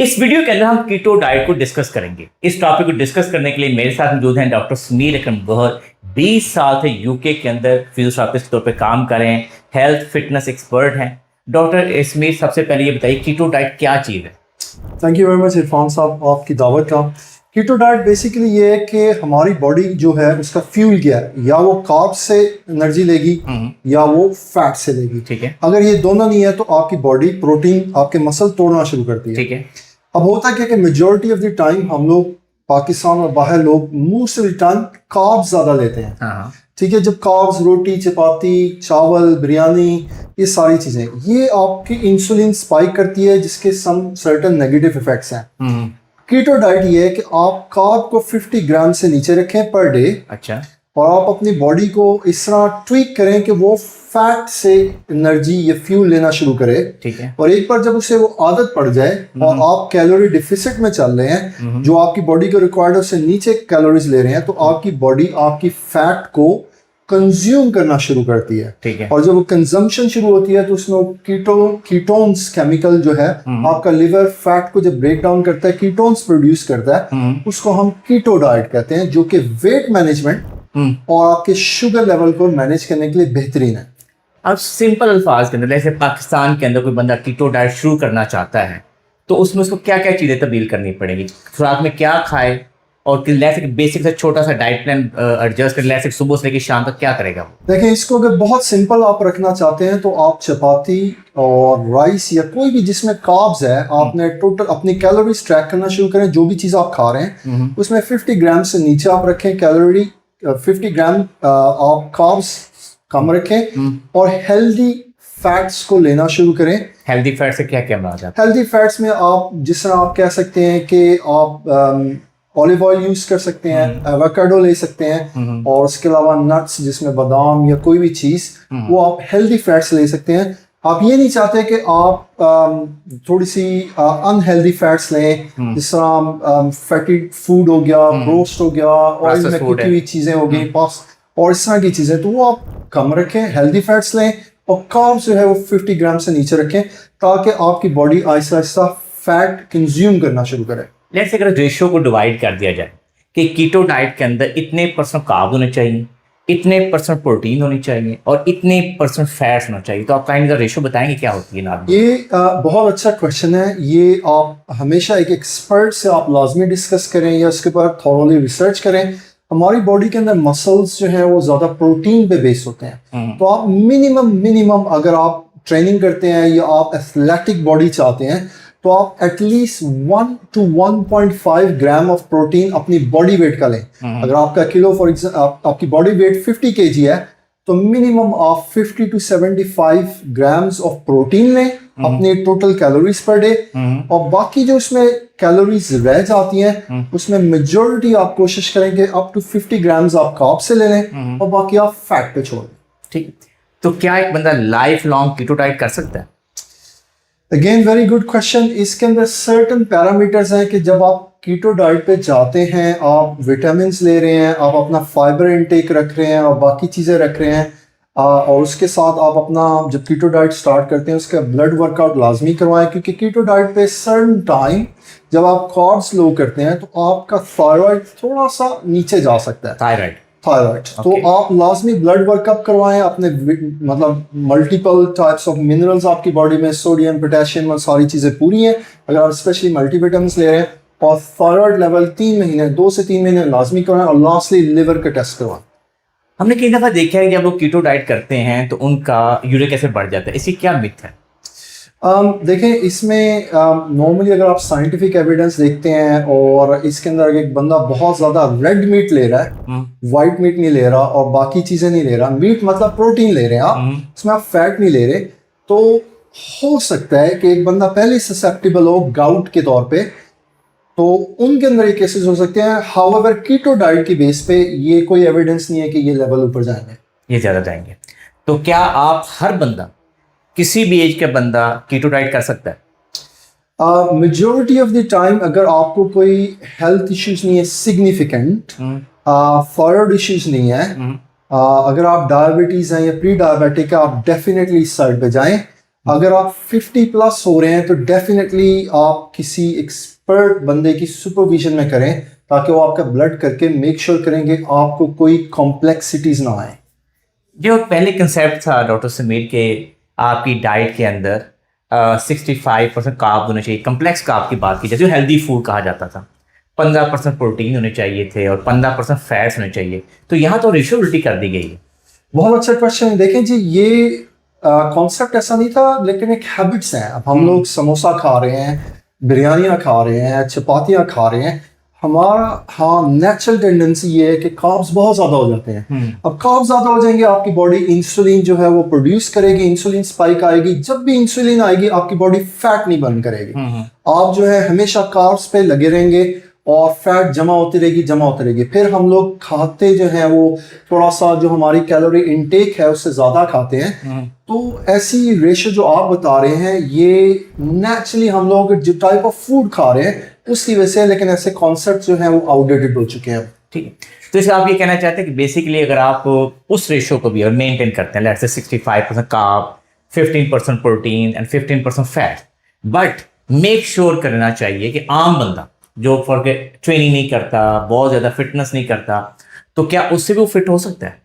इस वीडियो के अंदर हम कीटो डाइट को डिस्कस करेंगे। इस टॉपिक को डिस्कस करने के लिए मेरे साथ मौजूद हैं डॉक्टर समीर अकरम गौहर। 20 साल से यूके के अंदर फिजियोथेरेपिस्ट के तौर पे काम कर रहे हैं, हेल्थ फिटनेस एक्सपर्ट हैं। डॉक्टर समीर, सबसे पहले ये बताइए कीटो डाइट क्या चीज़ है? Thank you very much Irfan साहब आपकी दावत का। कीटो डाइट बेसिकली ये है कि हमारी बॉडी जो है उसका फ्यूल क्या है, या वो कार्ब से एनर्जी लेगी या वो फैट से लेगी। ठीक है। अगर ये दोनों नहीं है तो आपकी बॉडी प्रोटीन आपके मसल तोड़ना शुरू करती है। ठीक है। अब होता क्या कि मेजोरिटी ऑफ द टाइम हम लोग पाकिस्तान और बाहर लोग most of the time carb ज्यादा लेते हैं। हाँ। ठीक है, जब कार्ब्स रोटी चपाती चावल बिरयानी ये सारी चीजें ये आपकी इंसुलिन स्पाइक करती है, जिसके सम सर्टेन नेगेटिव इफेक्ट्स हैं। कीटो डाइट ये है कि आप कार्ब को 50 ग्राम से नीचे रखें पर डे। अच्छा। और आप अपनी बॉडी को इस तरह ट्वीक करें कि वो फैट से एनर्जी या फ्यूल लेना शुरू करे। ठीक है। और एक बार जब उसे वो आदत पड़ जाए और आप कैलोरी डिफिसिट में चल रहे हैं, जो आपकी बॉडी को रिक्वायर्ड है उससे नीचे कैलोरीज ले रहे हैं, तो आपकी बॉडी आपकी फैट को कंज्यूम करना शुरू करती है। ठीक है। और जब वो कंजम्पशन शुरू होती है तो उसमें कीटोन्स केमिकल जो है आपका लिवर फैट को जब ब्रेक डाउन करता है, कीटोन्स प्रोड्यूस करता है, उसको हम कीटो डाइट कहते हैं, जो कि वेट मैनेजमेंट और आपके शुगर लेवल को मैनेज करने के लिए बेहतरीन है। अब सिंपल अल्फाज के अंदर, जैसे पाकिस्तान के अंदर कोई बंदा कीटो डाइट शुरू करना चाहता है तो उसमें उसको क्या क्या चीज़ें तब्दील करनी पड़ेगी? खुराक में क्या खाए और बेसिक से छोटा सा डाइट प्लान एडजस्ट कर ले, सुबह से लेकर शाम तक क्या करेगा वो? देखिए, इसको अगर बहुत सिंपल आप रखना चाहते हैं तो आप चपाती और राइस या कोई भी जिसमें कार्ब्स है, आपने टोटल अपनी कैलोरीज ट्रैक करना शुरू करें। जो भी चीज़ आप खा रहे हैं उसमें 50 ग्राम से नीचे आप रखें कैलोरी, 50 ग्राम आप कार्ब्स कम रखें और हेल्दी फैट्स को लेना शुरू करें। हेल्दी फैट से क्या क्या मराद है? हेल्दी फैट्स में आप जिस तरह आप कह सकते हैं कि आप ऑलिव ऑयल यूज कर सकते हैं, एवोकाडो ले सकते हैं, और उसके अलावा नट्स जिसमें बादाम या कोई भी चीज़ वो आप हेल्दी फैट्स ले सकते हैं। आप ये नहीं चाहते कि आप थोड़ी सी अनहेल्दी फैट्स लें, जिस तरह फैटी फूड हो गया, रोस्ट हो गया, ऑयल में कुटी हुई चीज़ें हो गई, और इस तरह की चीज़ें, तो वो आप कम रखें, हेल्दी फैट्स लें और कार्ब्स जो है वो 50 ग्राम से नीचे रखें, ताकि आपकी body Aahista Aahista fat consume करना शुरू करे। लेट्स से अगर रेशियो को डिवाइड कर दिया जाए कि कीटो डाइट के अंदर इतने % कार्ब होने चाहिए, इतने % प्रोटीन होनी चाहिए और इतने % फैट्स होना चाहिए, तो आप काइंड का रेशियो बताएंगे क्या होती है ना? ये बहुत अच्छा क्वेश्चन है। ये आप हमेशा एक एक्सपर्ट से आप लाजमी डिस्कस करें या उसके ऊपर थॉरोली रिसर्च करें। हमारी बॉडी के अंदर मसल्स जो है वो ज़्यादा प्रोटीन पे बेस्ड होते हैं, तो आप मिनिमम अगर आप ट्रेनिंग करते हैं या आप एथलेटिक बॉडी चाहते हैं तो आप at least 1 to 1.5 gram of protein अपनी बॉडी वेट का लें। अगर आपका किलो फॉर एग्जाम्पल आपकी बॉडी वेट 50 kg है तो मिनिमम आप 50 to 75 ग्राम्स ऑफ प्रोटीन लें अपने टोटल कैलोरीज पर डे, और बाकी जो उसमें कैलोरीज रह जाती हैं उसमें मेजॉरिटी आप कोशिश करेंगे अप टू 50 ग्राम्स आप कार्ब से ले लें और बाकी आप फैट पे छोड़ दें। ठीक, तो क्या एक बंदा लाइफ लॉन्ग कीटो डाइट कर सकता है? Again very good question. इसके अंदर सर्टन पैरामीटर्स हैं कि जब आप कीटो डाइट पे जाते हैं, आप विटामिन ले रहे हैं, आप अपना फाइबर इनटेक रख रहे हैं और बाकी चीज़ें रख रहे हैं, और उसके साथ आप अपना जब कीटो डाइट स्टार्ट करते हैं उसका ब्लड वर्कआउट लाजमी करवाएं, क्योंकि कीटो डाइट पे सर्टन टाइम जब आप कार्ब्स लो करते हैं तो आपका थायराइड थोड़ा सा नीचे जा सकता है। थायराइड तो आप लाजमी ब्लड वर्कअप करवाएं अपने, मतलब मल्टीपल टाइप्स ऑफ मिनरल्स आपकी बॉडी में, सोडियम पोटेशियम और सारी चीज़ें पूरी हैं अगर आप स्पेशली मल्टीविटामिन्स ले रहे हैं, और थायराइड लेवल 3 महीने 2 से 3 महीने लाजमी करवाएं, और लास्टली लिवर का टेस्ट करवाएं। हमने कई दफ़ा देखा है कि जब लोग कीटो डाइट करते हैं तो उनका यूरिक एसिड बढ़ जाता है, इसकी क्या मिथ है? देखें, इसमें नॉर्मली अगर आप साइंटिफिक एविडेंस देखते हैं और इसके अंदर एक बंदा बहुत ज़्यादा रेड मीट ले रहा है, वाइट मीट नहीं ले रहा और बाकी चीज़ें नहीं ले रहा, मीट मतलब प्रोटीन ले रहे हैं आप, उसमें आप फैट नहीं ले रहे, तो हो सकता है कि एक बंदा पहले ससेप्टेबल हो गाउट के तौर पे, तो उनके अंदर ये केसेस हो सकते हैं। हाउएवर कीटो डाइट की बेस पे ये कोई एविडेंस नहीं है कि ये लेवल ऊपर जाएंगे, ये ज़्यादा जाएंगे। तो क्या आप हर बंदा, किसी भी एज का बंदा कीटो डाइट कर सकता है? मेजॉरिटी ऑफ द टाइम अगर आपको कोई हेल्थ इश्यूज नहीं है सिग्निफिकेंट, थायराइड इश्यूज नहीं है, अगर आप डायबिटीज हैं या प्री डायबिटिक है, आप डेफिनेटली इस साइड पे जाएं। अगर आप 50 प्लस हो रहे हैं तो डेफिनेटली आप किसी एक्सपर्ट बंदे की सुपरविजन में करें, ताकि वो आपका ब्लड करके मेक श्योर करेंगे आपको कोई कॉम्प्लेक्सिटीज ना आए। जो पहले कंसेप्ट था डॉक्टर समीर के आपकी डाइट के अंदर 65% कार्ब होने चाहिए, कम्प्लेक्स कार्ब की बात की जैसे हेल्दी फूड कहा जाता था, 15% प्रोटीन होने चाहिए थे और 15% फैट्स होने चाहिए, तो यहाँ तो रेशियो उल्टी कर दी गई है। बहुत अच्छा क्वेश्चन है। देखें जी, ये कॉन्सेप्ट ऐसा नहीं था, लेकिन एक हैबिट्स हैं। अब हम लोग समोसा खा रहे हैं, बिरयानियाँ खा रहे हैं, चपातियाँ खा रहे हैं, हमारा हाँ नेचुरल टेंडेंसी ये है कि कार्ब्स बहुत ज़्यादा हो जाते हैं। अब कार्ब्स ज़्यादा हो जाएंगे, आपकी बॉडी इंसुलिन जो है वो प्रोड्यूस करेगी, इंसुलिन स्पाइक आएगी। जब भी इंसुलिन आएगी आपकी बॉडी फैट नहीं बर्न करेगी, आप जो है हमेशा कार्ब्स पे लगे रहेंगे और फैट जमा होती रहेगी। फिर हम लोग खाते जो है वो थोड़ा सा जो हमारी कैलोरी इनटेक है उससे ज़्यादा खाते हैं। तो ऐसी रेशो जो आप बता रहे हैं ये नेचुरली हम लोग जो टाइप ऑफ फूड खा रहे हैं उसकी वजह से, लेकिन ऐसे कॉन्सेप्ट जो हैं वो आउटडेटेड हो चुके हैं। ठीक है, तो इससे आप ये कहना चाहते हैं कि बेसिकली अगर आप उस रेशियो को भी अगर मेंटेन करते हैं, let's say 65% carb, 15% protein and 15% fat, but make sure करना चाहिए कि आम बंदा जो फॉर ट्रेनिंग नहीं करता, बहुत ज़्यादा फिटनेस नहीं करता, तो क्या उससे भी वो फिट हो सकता है?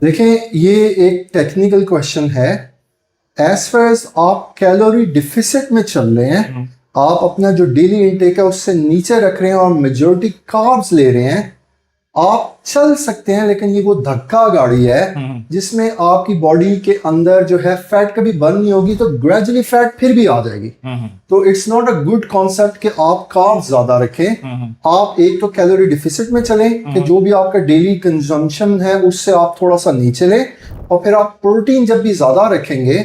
देखें, ये एक टेक्निकल क्वेश्चन है। एज फार एज आप कैलोरी डिफिसिट में चल रहे हैं, आप अपना जो डेली इनटेक है उससे नीचे रख रहे हैं और मेजोरिटी कार्ब्स ले रहे हैं, आप चल सकते हैं। लेकिन ये वो धक्का गाड़ी है जिसमें आपकी बॉडी के अंदर जो है फैट कभी बर्न नहीं होगी, तो ग्रेजुअली फैट फिर भी आ जाएगी। तो it's not a good concept कि आप कार्ब्स ज्यादा रखें। आप एक तो कैलोरी डिफिसिट में चलें कि जो भी आपका डेली कंजम्पशन है उससे आप थोड़ा सा नीचे लें, और फिर आप प्रोटीन जब भी ज्यादा रखेंगे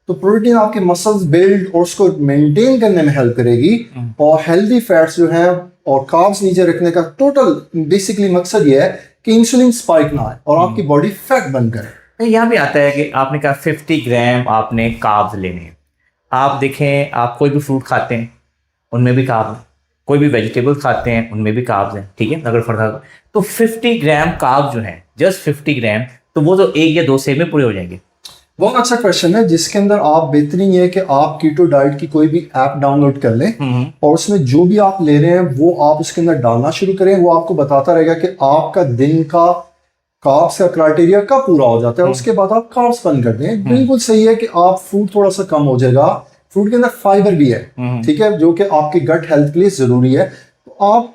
तो प्रोटीन आपके मसल्स बिल्ड और उसको मेंटेन करने में हेल्प करेगी। और हेल्दी फैट्स जो है और कार्ब्स नीचे रखने का टोटल बेसिकली मकसद ये है कि इंसुलिन स्पाइक ना आए और आपकी बॉडी फैट बर्न करे। यहाँ भी आता है कि आपने कहा 50 ग्राम आपने कार्ब्स लेने हैं। आप देखें, आप कोई भी फ्रूट खाते हैं उनमें भी कार्ब है, कोई भी वेजिटेबल खाते हैं उनमें भी कार्ब्स हैं, ठीक है, अगर फर्क तो 50 ग्राम कार्ब जो है, जस्ट 50 ग्राम, तो वो तो 1 या 2 सेब में पूरे हो जाएंगे। बहुत अच्छा क्वेश्चन है, जिसके अंदर आप बेहतरीन ये है कि आप कीटो डाइट की कोई भी ऐप डाउनलोड कर लें और उसमें जो भी आप ले रहे हैं वो आप उसके अंदर डालना शुरू करें। वो आपको बताता रहेगा कि आपका दिन का कार्ब्स का क्राइटेरिया कब पूरा हो जाता है, उसके बाद आप कार्ब्स बंद कर दें। बिल्कुल सही है कि आप फ्रूट थोड़ा सा कम हो जाएगा, फ्रूट के अंदर फाइबर भी है, ठीक है, जो कि आपकी गट हेल्थ के लिए जरूरी है। तो आप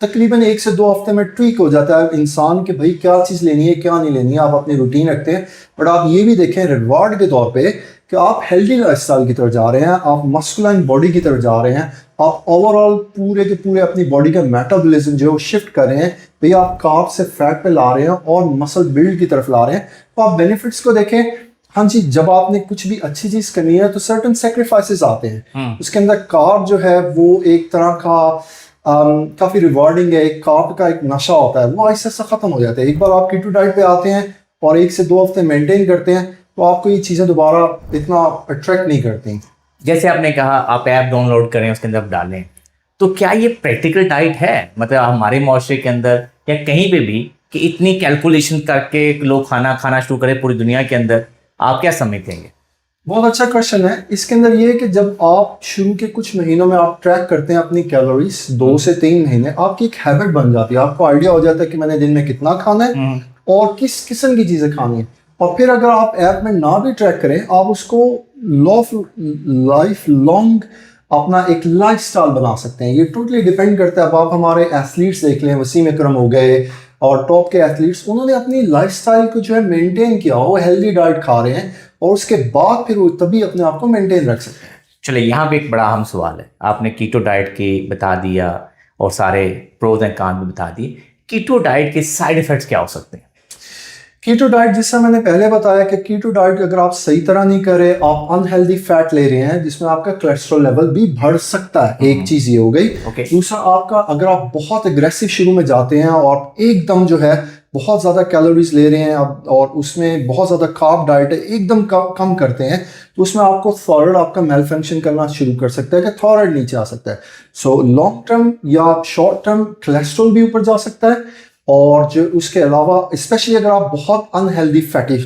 तकरीबन 1 से 2 हफ्ते में ट्वीक हो जाता है इंसान के भाई क्या चीज़ लेनी है क्या नहीं लेनी है, आप अपनी रूटीन रखते हैं। बट आप ये भी देखें रिवॉर्ड के तौर पे कि आप हेल्दी लाइफस्टाइल की तरफ जा रहे हैं, आप मस्कुलाइन बॉडी की तरफ जा रहे हैं, आप ओवरऑल पूरे के पूरे अपनी बॉडी का मेटाबॉलिज्म जो है वो शिफ्ट कर रहे हैं। भाई आप कार्ब से फैट पे ला रहे हैं और मसल बिल्ड की तरफ ला रहे हैं, तो आप बेनिफिट्स को देखें। हाँ जी, जब आपने कुछ भी अच्छी चीज़ करनी है तो सर्टन सेक्रीफाइसेस आते हैं। उसके अंदर कार्ब जो है वो एक तरह का काफ़ी रिवॉर्डिंग है, एक कार्ब का एक नशा होता है, वो ऐसे ख़त्म हो जाता है। एक बार आप कीटो डाइट पे आते हैं और 1 से 2 हफ्ते मेंटेन करते हैं तो आपको ये चीज़ें दोबारा इतना अट्रैक्ट नहीं करती। जैसे आपने कहा आप ऐप डाउनलोड करें, उसके अंदर डालें, तो क्या ये प्रैक्टिकल डाइट है, मतलब हमारे माशरे के अंदर या कहीं पे भी कि इतनी कैलकुलेशन करके लोग खाना शुरू करें पूरी दुनिया के अंदर, आप क्या समझते हैं? बहुत अच्छा क्वेश्चन है। इसके अंदर ये है कि जब आप शुरू के कुछ महीनों में आप ट्रैक करते हैं अपनी कैलोरीज, 2 से 3 महीने आपकी एक हैबिट बन जाती है, आपको आइडिया हो जाता है कि मैंने दिन में कितना खाना है और किस किस्म की चीज़ें खानी है। और फिर अगर आप ऐप में ना भी ट्रैक करें, आप उसको लाइफ लॉन्ग अपना एक लाइफस्टाइल बना सकते हैं। ये टोटली डिपेंड करता है। अब आप हमारे एथलीट्स देख लें, वसीम अकरम हो गए और टॉप के एथलीट्स, उन्होंने अपनी लाइफस्टाइल को जो है मेंटेन किया, वो हेल्दी डाइट खा रहे हैं और उसके बाद फिर वो तभी अपने आप को मेंटेन रख सकते हैं। चलिए, यहाँ पे एक बड़ा अहम सवाल है। आपने कीटो डाइट की बता दिया और सारे प्रोज एंड कॉन्स भी बता दिए, कीटो डाइट के साइड इफेक्ट्स क्या हो सकते हैं? कीटो डाइट, जिससे मैंने पहले बताया कि कीटो डाइट अगर आप सही तरह नहीं करें, आप अनहेल्दी फैट ले रहे हैं जिसमें आपका कोलेस्ट्रॉल लेवल भी बढ़ सकता है। एक चीज़ ये हो गई। दूसरा, आपका अगर आप बहुत एग्रेसिव शुरू में जाते हैं और एकदम जो है बहुत ज़्यादा कैलोरीज ले रहे हैं और उसमें बहुत ज़्यादा कार्ब डाइट है, एकदम कम करते हैं, तो उसमें आपको थायराइड आपका मेल फंक्शन करना शुरू कर सकता है कि थायराइड नीचे आ सकता है। सो लॉन्ग टर्म या शॉर्ट टर्म कोलेस्ट्रॉल भी ऊपर जा सकता है। और जो उसके अलावा स्पेशली अगर आप बहुत अनहेल्दी फैटी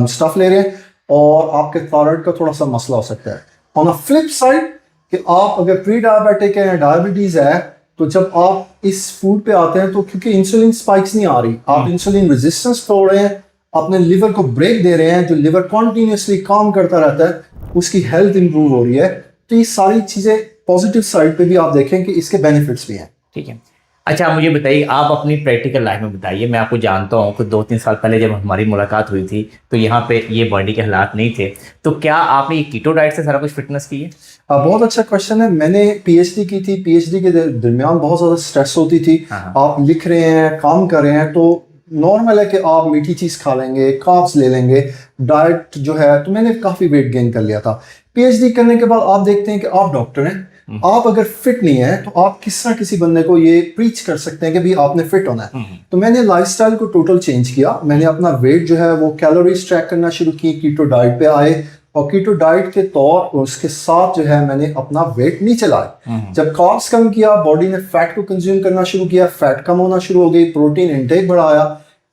स्टफ ले रहे हैं और आपके थायराइड का थोड़ा सा मसला हो सकता है। ऑन अ फ्लिप साइड कि आप अगर प्री डायबिटिक है या डायबिटीज़ है, तो जब आप इस फूड पे आते हैं तो क्योंकि इंसुलिन स्पाइक्स नहीं आ रही, आप इंसुलिन रेजिस्टेंस तोड़ रहे हैं, अपने लिवर को ब्रेक दे रहे हैं, जो लिवर कॉन्टीन्यूसली काम करता रहता है उसकी हेल्थ इंप्रूव हो रही है। तो ये सारी चीज़ें पॉजिटिव साइड पे भी आप देखें कि इसके बेनिफिट्स भी हैं। ठीक है। अच्छा, मुझे बताइए, आप अपनी प्रैक्टिकल लाइफ में बताइए। मैं आपको जानता हूँ कि 2-3 साल पहले जब हमारी मुलाकात हुई थी तो यहाँ पे ये बॉडी के हालात नहीं थे, तो क्या आपने ये कीटो डाइट से सारा कुछ फिटनेस की है? बहुत अच्छा क्वेश्चन है। मैंने पीएचडी की थी, पीएचडी के दरमियान बहुत ज़्यादा स्ट्रेस होती थी। आप लिख रहे हैं, काम कर रहे हैं, तो नॉर्मल है कि आप मीठी चीज़ खा लेंगे, कार्ब्स ले लेंगे, डाइट जो है, तो मैंने काफ़ी वेट गेन कर लिया था। पीएचडी करने के बाद आप देखते हैं कि आप डॉक्टर हैं, आप अगर फिट नहीं है तो आप किस तरह किसी बंदे को ये प्रीच कर सकते हैं कि भाई आपने फिट होना है। तो मैंने लाइफस्टाइल को टोटल चेंज किया। मैंने अपना वेट जो है वो कैलोरीज ट्रैक करना शुरू की, कीटो डाइट पे आए, और कीटो डाइट के तौर और उसके साथ जो है मैंने अपना वेट नीचे लाया। जब कार्ब्स कम किया, बॉडी ने फैट को कंज्यूम करना शुरू किया, फैट कम होना शुरू हो गई, प्रोटीन इंटेक बढ़ाया।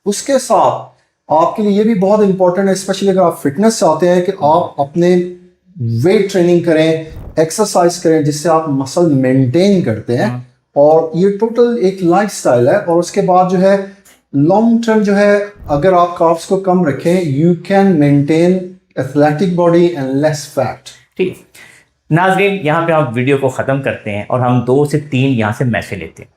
उसके साथ आपके लिए ये भी बहुत इंपॉर्टेंट है, स्पेशली अगर आप फिटनेस चाहते हैं, कि आप अपने वेट ट्रेनिंग करें, एक्सरसाइज करें, जिससे आप मसल मेंटेन करते हैं। और ये टोटल एक लाइफस्टाइल है। और उसके बाद जो है लॉन्ग टर्म जो है, अगर आप कार्ब्स को कम रखें, you can maintain athletic body and less fat. ठीक है नाज़रीन, यहाँ पे हम वीडियो को ख़त्म करते हैं और हम 2 से 3 यहाँ से मैसेज लेते हैं।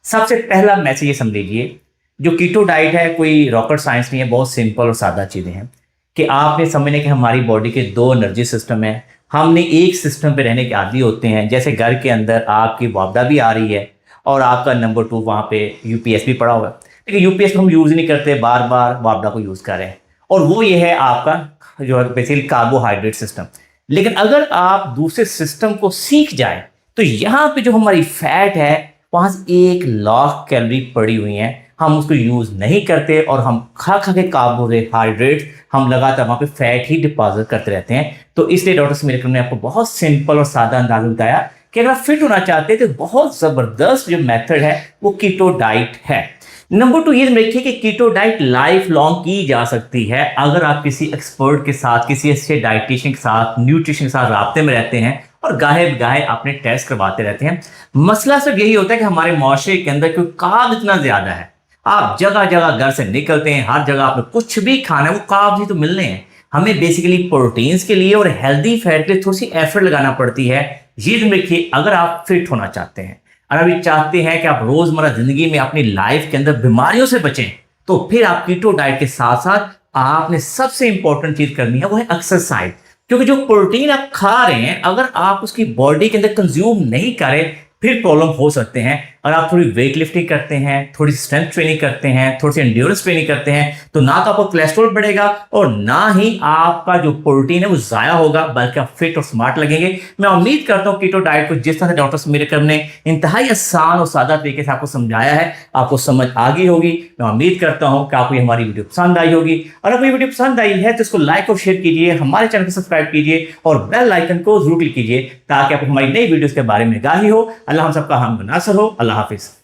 सबसे पहला मैसेज ये समझ लीजिए, जो कीटो डाइट है कोई रॉकेट साइंस नहीं है, बहुत सिंपल और सादा चीज़ें हैं कि आपने समझने कि हमारी बॉडी के 2 एनर्जी सिस्टम है। हमने एक सिस्टम पे रहने के आदी होते हैं। जैसे घर के अंदर आपकी वापदा भी आ रही है और आपका नंबर 2 वहाँ पे यूपीएस भी पड़ा हुआ है, लेकिन यूपीएस को हम यूज़ नहीं करते, बार बार वापदा को यूज़ कर रहे हैं, और वो ये है आपका जो है बेसिकली कार्बोहाइड्रेट सिस्टम। लेकिन अगर आप दूसरे सिस्टम को सीख जाए तो यहाँ पे जो हमारी फैट है वहाँ से 1 लाख कैलोरी पड़ी हुई हैं, हम उसको यूज़ नहीं करते और हम खा खा के कार्बोहाइड्रेट हम लगातार वहाँ पे फैट ही डिपॉजिट करते रहते हैं। तो इसलिए डॉक्टर समीर ने आपको बहुत सिंपल और सादा अंदाज में बताया कि अगर आप फिट होना चाहते हैं तो बहुत ज़बरदस्त जो मेथड है वो कीटो डाइट है। नंबर 2 ये देखिए कि कीटो डाइट लाइफ लॉन्ग की जा सकती है अगर आप किसी एक्सपर्ट के साथ, किसी अच्छे डाइटिशियन के साथ, न्यूट्रिशन के साथ राब्ते में रहते हैं और गाहे बगाहे अपने टेस्ट करवाते रहते हैं। मसला सिर्फ यही होता है कि हमारे माशरे के अंदर क्योंकि कार्ब इतना ज़्यादा है, आप जगह जगह घर से निकलते हैं, हर जगह आपने कुछ भी खाना है वो कार्ब्स ही तो मिलने हैं। हमें बेसिकली प्रोटीन्स के लिए और हेल्दी फैट के लिए थोड़ी सी एफर्ट लगाना पड़ती है। ये देखिए, अगर आप फिट होना चाहते हैं और अभी चाहते हैं कि आप रोजमर्रा जिंदगी में अपनी लाइफ के अंदर बीमारियों से बचें, तो फिर आप कीटो डाइट के साथ साथ आपने सबसे इंपॉर्टेंट चीज करनी है, वो है एक्सरसाइज। क्योंकि जो प्रोटीन आप खा रहे हैं अगर आप उसकी बॉडी के अंदर कंज्यूम नहीं करें फिर प्रॉब्लम हो सकते हैं। अगर आप थोड़ी वेट लिफ्टिंग करते हैं, थोड़ी स्ट्रेंथ ट्रेनिंग करते हैं, थोड़ी सी एंड्योरेंस ट्रेनिंग करते हैं, तो ना तो आपका कोलेस्ट्रॉल बढ़ेगा और ना ही आपका जो प्रोटीन है वो ज़ाया होगा, बल्कि आप फिट और स्मार्ट लगेंगे। मैं उम्मीद करता हूँ कीटो डाइट को जिस तरह से डॉक्टर समीर ने इंतहाई आसान और सादा तरीके से आपको समझाया है, आपको समझ आ गई होगी। मैं उम्मीद करता हूँ कि आपको हमारी वीडियो पसंद आई होगी, और अगर ये वीडियो पसंद आई है तो इसको लाइक और शेयर कीजिए, हमारे चैनल को सब्सक्राइब कीजिए और बेल आइकन को जरूर क्लिक कीजिए ताकि आपको हमारी नई वीडियोस के बारे में आगाही हो। अल्लाह हम सबका हम नासर हो। अल्लाह हाफिज़।